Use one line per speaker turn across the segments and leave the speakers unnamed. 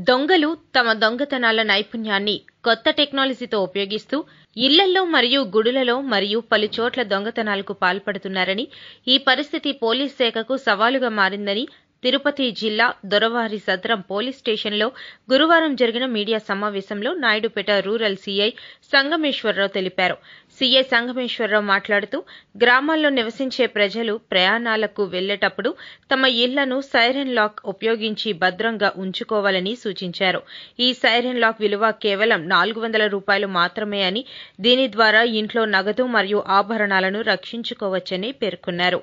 దొంగలు తమ దొంగతనాల నైపుణ్యాన్ని కొత్త టెక్నాలజీతో ఉపయోగిస్తూ ఇళ్లల్లో మరియు గుడులలో మరియు పలుచోట్ల దొంగతనాలకు పాల్పడుతున్నారని, ఈ పరిస్థితి పోలీస్ శాఖకు సవాలుగా మారిందని తిరుపతి జిల్లా దొరవారి సత్రం పోలీస్ స్టేషన్లో గురువారం జరిగిన మీడియా సమావేశంలో నాయుడుపేట రూరల్ సీఐ సంగమేశ్వరరావు తెలిపారు. సీఐ సంగమేశ్వరరావు మాట్లాడుతూ, గ్రామాల్లో నివసించే ప్రజలు ప్రయాణాలకు వెళ్లేటప్పుడు తమ ఇళ్లను సైరన్ లాక్ ఉపయోగించి భద్రంగా ఉంచుకోవాలని సూచించారు. ఈ సైరన్ లాక్ విలువ కేవలం ₹400 మాత్రమే అని, దీని ద్వారా ఇంట్లో నగదు మరియు ఆభరణాలను రక్షించుకోవచ్చని పేర్కొన్నారు.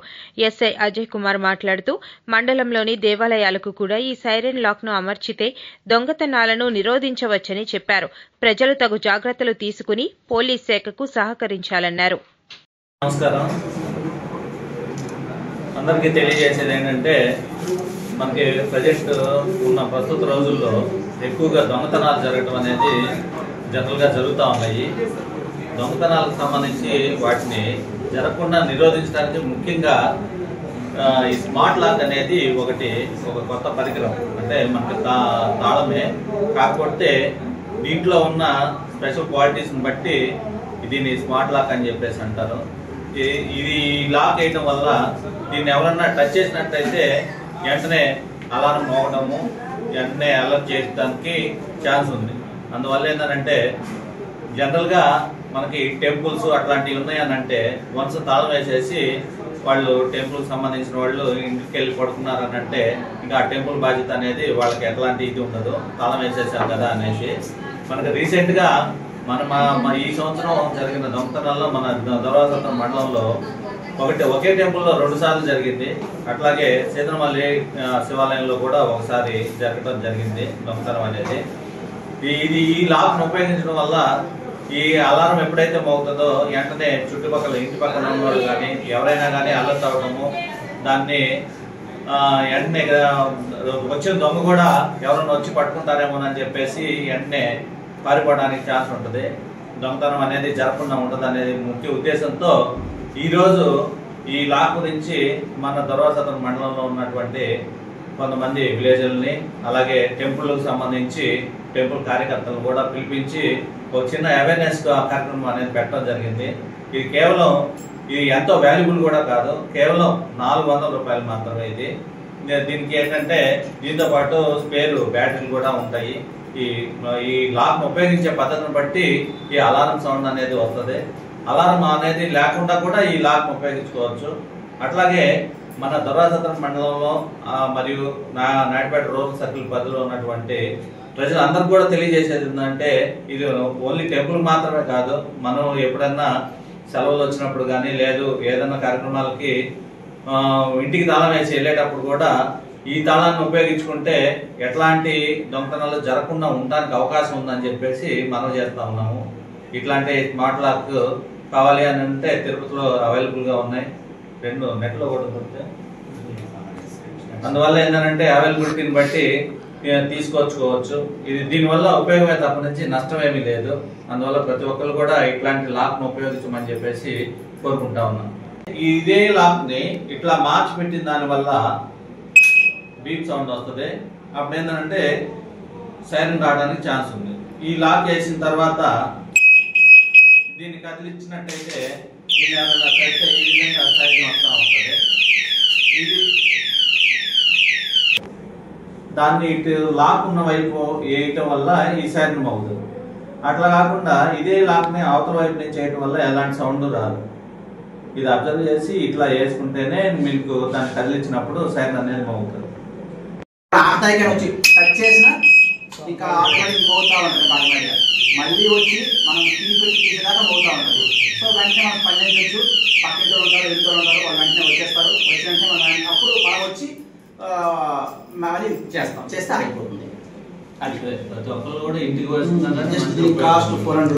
ఎస్ఐ అజయ్ కుమార్ మాట్లాడుతూ, మండలంలోని దేవాలయాలకు కూడా ఈ సైరన్ లాక్ ను అమర్చితే దొంగతనాలను నిరోధించవచ్చని చెప్పారు. ప్రజలు తగు జాగ్రత్తలు తీసుకుని పోలీస్ శాఖకు సహకరించాలన్నారు.
నమస్కారం. అందరికీ తెలియజేసేది ఏంటంటే, మనకి ప్రజెంట్ ఉన్న ప్రస్తుత రోజుల్లో ఎక్కువగా దొంగతనాలు జరగడం అనేది జనరల్గా జరుగుతూ ఉన్నాయి. దొంగతనాలకు సంబంధించి వాటిని జరగకుండా నిరోధించడానికి ముఖ్యంగా ఈ స్మార్ట్ లాక్ అనేది ఒక కొత్త పరికరం. అంటే మనకి తాళమే, కాకపోతే దీంట్లో ఉన్న స్పెషల్ క్వాలిటీస్ని బట్టి దీన్ని స్మార్ట్ లాక్ అని చెప్పేసి అంటారు. ఇది లాక్ వేయడం వల్ల దీన్ని ఎవరన్నా టచ్ చేసినట్టయితే వెంటనే అలారం మోగడము, వెంటనే అలర్ట్ చేయడానికి ఛాన్స్ ఉంది. అందువల్ల ఏంటంటే, జనరల్గా మనకి టెంపుల్స్ అట్లాంటివి ఉన్నాయని అంటే వన్స్ తాళం వేసేసి వాళ్ళు టెంపుల్కి సంబంధించిన వాళ్ళు ఇంటికి వెళ్ళి పడుకున్నారని అంటే ఇంకా ఆ టెంపుల్ బాధ్యత అనేది వాళ్ళకి ఎట్లాంటి ఇది ఉండదు, తాళం వేసేసారు కదా అనేసి. మనకి రీసెంట్గా ఈ సంవత్సరం జరిగిన దొంగతనాల్లో మన దొరవారి మండలంలో ఒకే టెంపుల్లో 2 సార్లు జరిగింది. అట్లాగే సీతనమల్లి శివాలయంలో కూడా ఒకసారి జరగడం జరిగింది దొంగతనం అనేది. ఈ లాక్ను ఉపయోగించడం వల్ల ఈ అలారం ఎప్పుడైతే మోగుతుందో వెంటనే చుట్టుపక్కల ఇంటి పక్కన ఉన్న వాళ్ళు కానీ ఎవరైనా కానీ అలర్ట్ అవ్వడము, దాన్ని వెంటనే వచ్చిన దొంగ కూడా ఎవరైనా వచ్చి పట్టుకుంటారేమోనని చెప్పేసి వెంటనే పారిపోవడానికి ఛాన్స్ ఉంటుంది. దొంగతనం అనేది జరగకుండా ఉంటుంది అనేది ముఖ్య ఉద్దేశంతో ఈరోజు ఈ లాక్ గురించి మన దొరవారి మండలంలో ఉన్నటువంటి కొంతమంది విలేజ్లని, అలాగే టెంపుల్కి సంబంధించి టెంపుల్ కార్యకర్తలను కూడా పిలిపించి ఒక చిన్న అవేర్నెస్ కార్యక్రమం అనేది పెట్టడం జరిగింది. ఇది ఎంతో వాల్యుబుల్ కూడా కాదు, కేవలం ₹400 మాత్రమే. దీనికి ఏంటంటే దీంతో పాటు స్పేర్ బ్యాటరీలు కూడా ఉంటాయి. ఈ లాక్ ఉపయోగించే పద్ధతిని బట్టి ఈ అలారం సౌండ్ అనేది వస్తుంది. అలారం అనేది లేకుండా కూడా ఈ లాక్ ఉపయోగించుకోవచ్చు. అట్లాగే మన దొరవారి మండలంలో మరియు నాయుడుపేట రూరల్ సర్కిల్ పరిధిలో ఉన్నటువంటి ప్రజలందరికీ కూడా తెలియజేసేది ఏంటంటే, ఇది ఓన్లీ టెంపుల్ మాత్రమే కాదు, మనం ఎప్పుడన్నా సెలవులు వచ్చినప్పుడు కానీ లేదు ఏదన్నా కార్యక్రమాలకి ఇంటికి తాళం వేసి వెళ్ళేటప్పుడు కూడా ఈ తాళాన్ని ఉపయోగించుకుంటే ఎట్లాంటి దొంగతనాలు జరగకుండా ఉండడానికి అవకాశం ఉందని చెప్పేసి మనం చేస్తా ఉన్నాము. ఇట్లాంటి స్మార్ట్ లాక్ కావాలి అని అంటే తిరుపతిలో అవైలబుల్గా ఉన్నాయి, 2 నెట్లో కూడా దొరుకుతాయి. అందువల్ల ఏంటంటే అవైలబిలిటీని బట్టి తీసుకొచ్చుకోవచ్చు. దీనివల్ల ఉపయోగమే తప్ప నుంచి నష్టమేమీ లేదు. అందువల్ల ప్రతి ఒక్కరు కూడా ఇట్లాంటి లాక్ను ఉపయోగించమని చెప్పేసి కోరుకుంటా ఉన్నాం. ఇదే లాక్ని ఇట్లా మార్చి పెట్టిన దానివల్ల బీప్ సౌండ్ వస్తుంది. అప్పుడు ఏంటంటే సైరన్ రావడానికి ఛాన్స్ ఉంది. ఈ లాక్ వేసిన తర్వాత దీన్ని కదిలించినట్టయితే ఈ విధంగా సైరన్ వస్తూ ఉంటుంది. దాన్ని ఇటు లాక్ ఉన్న వైపు వేయటం వల్ల ఈ సైరన్ మోగుతుంది. అట్లా కాకుండా ఇదే లాక్ని అవతల వైపు నుంచి చేయటం వల్ల ఎలాంటి సౌండ్ రాదు. ఇది అబ్జర్వ్ చేసి ఇట్లా వేసుకుంటేనే మీకు దాన్ని కదిలించినప్పుడు సైరన్ అనేది మోగుతుంది.
వచ్చి టచ్ చేసిన ఇంకా మోగుతా ఉంటుంది. మళ్ళీ వచ్చి మనం తీసేదాకా మోగుతా ఉంటుంది. సో వెంటనే మనం పని చేయొచ్చు. పక్కతో ఉంటారు, వెళ్తూ ఉంటారు, వాళ్ళు వెంటనే వచ్చేస్తారు. వచ్చినంటే మనం అప్పుడు మనం వచ్చి మళ్ళీ చేస్తే ఆగిపోతుంది.
అది ప్రతి ఒక్కరు కూడా ఇంటికి వస్తుంది.
కాస్ట్ 400